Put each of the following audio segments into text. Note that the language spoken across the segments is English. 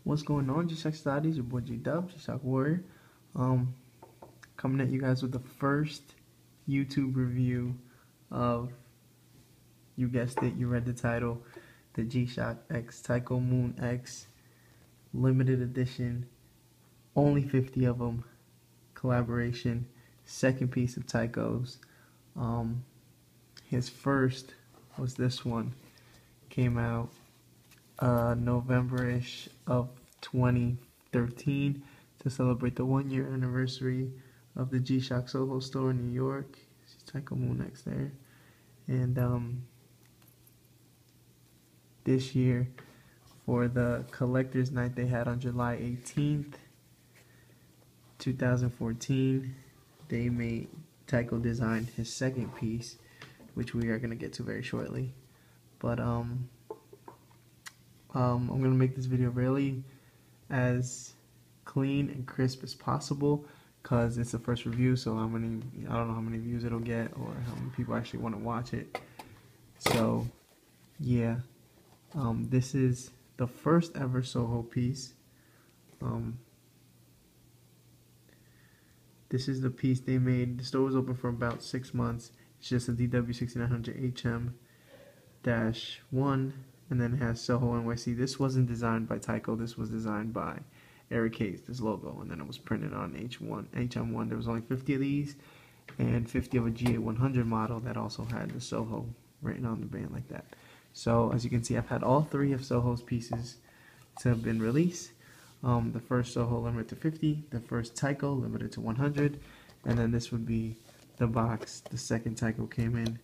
What's going on, G-Shock Studies? Your boy G-Dub, G-Shock Warrior. Coming at you guys with the first YouTube review of, you guessed it, you read the title, the G-Shock X Tyko Moon X limited edition, only 50 of them, collaboration, second piece of Tyko's. His first was this one, came out November-ish of 2013 to celebrate the 1-year anniversary of the G-Shock Soho store in New York. See Tyko Moon X there. And this year, for the collector's night they had on July 18th, 2014, Tyko designed his second piece, which we are going to get to very shortly. But I'm going to make this video really as clean and crisp as possible because it's the first review, so I don't know how many views it'll get or how many people actually want to watch it. So yeah, this is the first ever Soho piece. This is the piece they made. The store was open for about 6 months. It's just a GDX6900-7TY2 and then it has Soho NYC. This wasn't designed by Tyko. This was designed by Eric Hayes, this logo, and then it was printed on HM1. There was only 50 of these and 50 of a GA100 model that also had the Soho written on the band like that. So as you can see, I've had all 3 of Soho's pieces to have been released. The first Soho limited to 50, the first Tyko limited to 100, and then this would be the box. The second Tyko came in.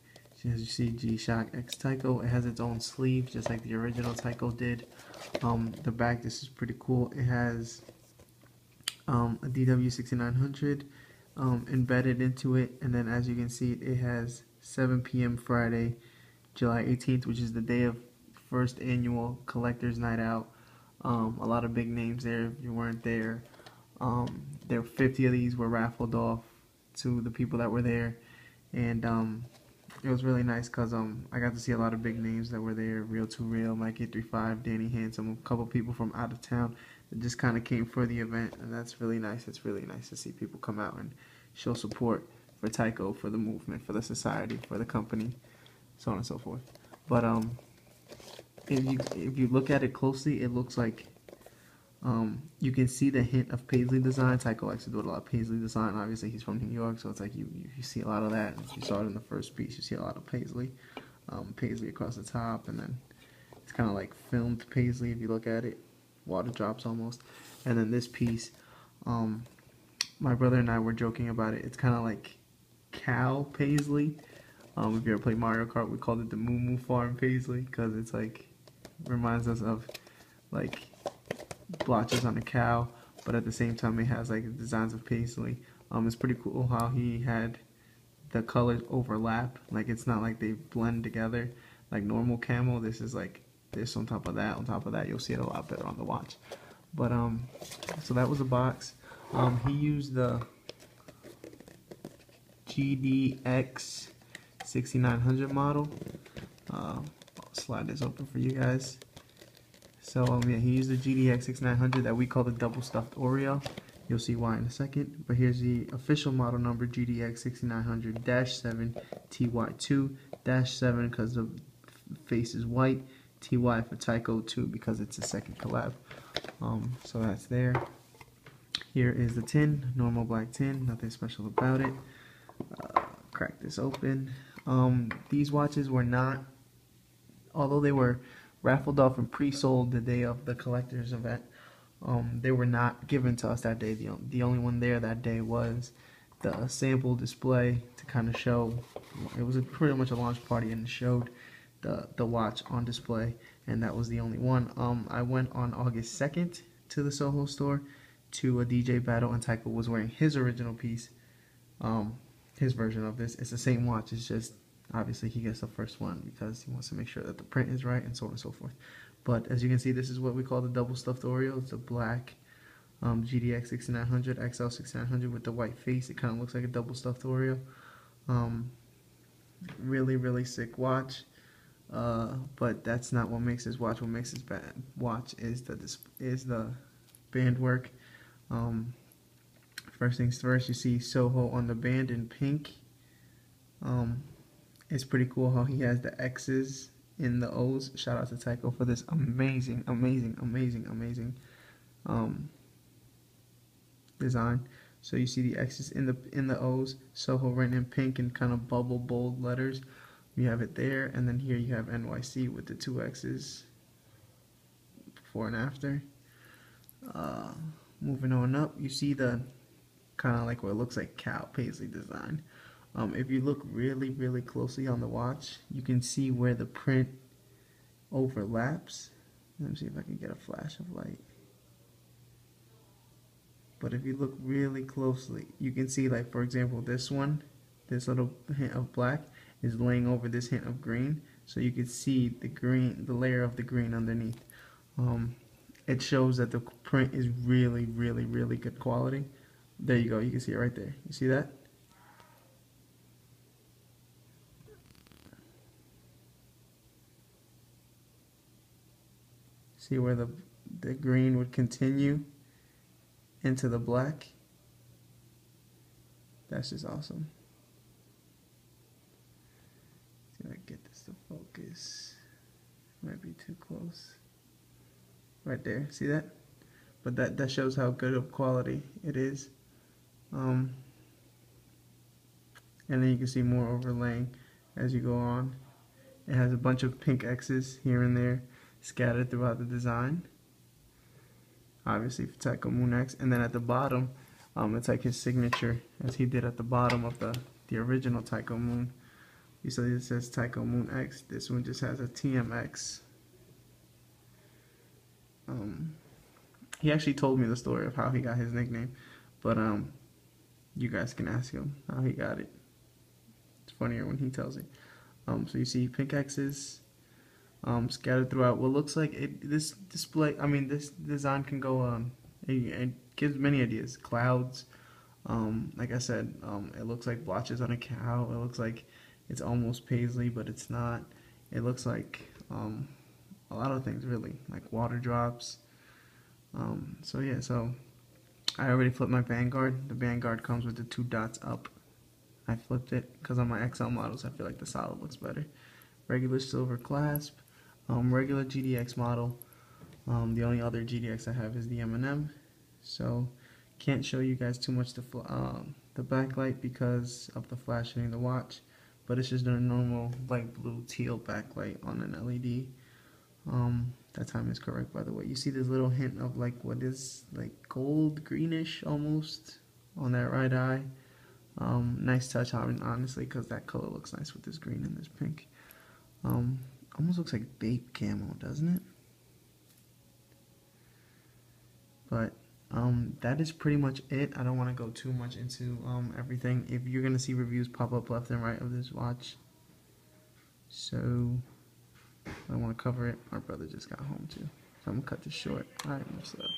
As you see, G-Shock X Tyko. It has its own sleeve, just like the original Tyko did. The back, this is pretty cool. It has a DW6900 embedded into it, and then as you can see, it has 7 p.m. Friday, July 18th, which is the day of first annual Collector's Night Out. A lot of big names there. If you weren't there, there were 50 of these were raffled off to the people that were there, and it was really nice because I got to see a lot of big names that were there. Real to Real, Mike 835, Danny Handsome, a couple people from out of town that just kind of came for the event, and that's really nice. It's really nice to see people come out and show support for Tyko, for the movement, for the society, for the company, so on and so forth. But if you look at it closely, it looks like you can see the hint of paisley design. Tyko likes to do a lot of paisley design. Obviously, he's from New York, so it's like you see a lot of that. You saw it in the first piece. You see a lot of paisley, paisley across the top, and then it's kind of like filmed paisley if you look at it, water drops almost. And then this piece, my brother and I were joking about it. It's kind of like cow paisley. If you ever played Mario Kart, we called it the Moo Moo Farm paisley because it's like reminds us of like blotches on a cow, but at the same time it has like designs of paisley. It's pretty cool how he had the colors overlap, like it's not like they blend together like normal camo. This is like this on top of that, on top of that. You'll see it a lot better on the watch. But so that was the box. He used the GDX6900 model. I'll slide this open for you guys. So yeah, he used the GDX6900 that we call the double stuffed Oreo. You'll see why in a second. But here's the official model number, GDX6900-7TY2-7 because the face is white. TY for Tyko 2 because it's a second collab. So that's there. Here is the tin, normal black tin, nothing special about it. Crack this open. These watches were not, although they were raffled off and pre-sold the day of the collector's event, they were not given to us that day. The only one there that day was the sample display to kind of show. It was pretty much a launch party and it showed the watch on display, and that was the only one. I went on August 2nd to the Soho store to a DJ battle, and Tyko was wearing his original piece, his version of this. It's the same watch, it's just obviously he gets the first one because he wants to make sure that the print is right and so on and so forth. But as you can see, this is what we call the double stuffed Oreo. It's a black GDX6900 XL6900 with the white face. It kind of looks like a double stuffed Oreo. Really sick watch. but that's not what makes this watch. What makes this watch is the band work. First things first, you see Soho on the band in pink. It's pretty cool how he has the X's in the O's. Shout out to Tyko for this amazing design. So you see the X's in the O's, Soho written in pink and kind of bubble bold letters. You have it there, and then here you have NYC with the two X's before and after. Moving on up, you see the kind of like what looks like cow paisley design. If you look really closely on the watch, you can see where the print overlaps. Let me see if I can get a flash of light. But if you look really closely, you can see, like, for example, this one, this little hint of black is laying over this hint of green, so you can see the green, the layer of the green underneath. It shows that the print is really good quality. There you go, you can see it right there. You see that? See where the green would continue into the black? That's just awesome. See if I can get this to focus. Might be too close. Right there, see that? But that shows how good of quality it is. And then you can see more overlaying as you go on. It has a bunch of pink X's here and there scattered throughout the design. Obviously for Tyko Moon X. And then at the bottom, it's like his signature, as he did at the bottom of the original Tyko Moon. You see it says Tyko Moon X. This one just has a TMX. He actually told me the story of how he got his nickname, but you guys can ask him how he got it. It's funnier when he tells it. So you see pink X's scattered throughout what looks like this display. I mean, this design can go on. It gives many ideas. Clouds. Like I said, it looks like blotches on a cow. It looks like it's almost paisley, but it's not. It looks like a lot of things, really, like water drops. So yeah, so I already flipped my Vanguard. The Vanguard comes with the 2 dots up. I flipped it because on my XL models I feel like the solid looks better. Regular silver clasp, regular GDX model. The only other GDX I have is the M00n. So can't show you guys too much the backlight because of the flash hitting the watch, but it's just a normal light blue teal backlight on an LED. That time is correct, by the way. You see this little hint of like what is like gold greenish almost on that right eye. Nice touch, honestly, because that color looks nice with this green and this pink. Almost looks like babe camo, doesn't it? But that is pretty much it. I don't want to go too much into everything. If you're gonna see reviews pop up left and right of this watch, so I want to cover it. Our brother just got home too, so I'm gonna cut this short. All right, much love.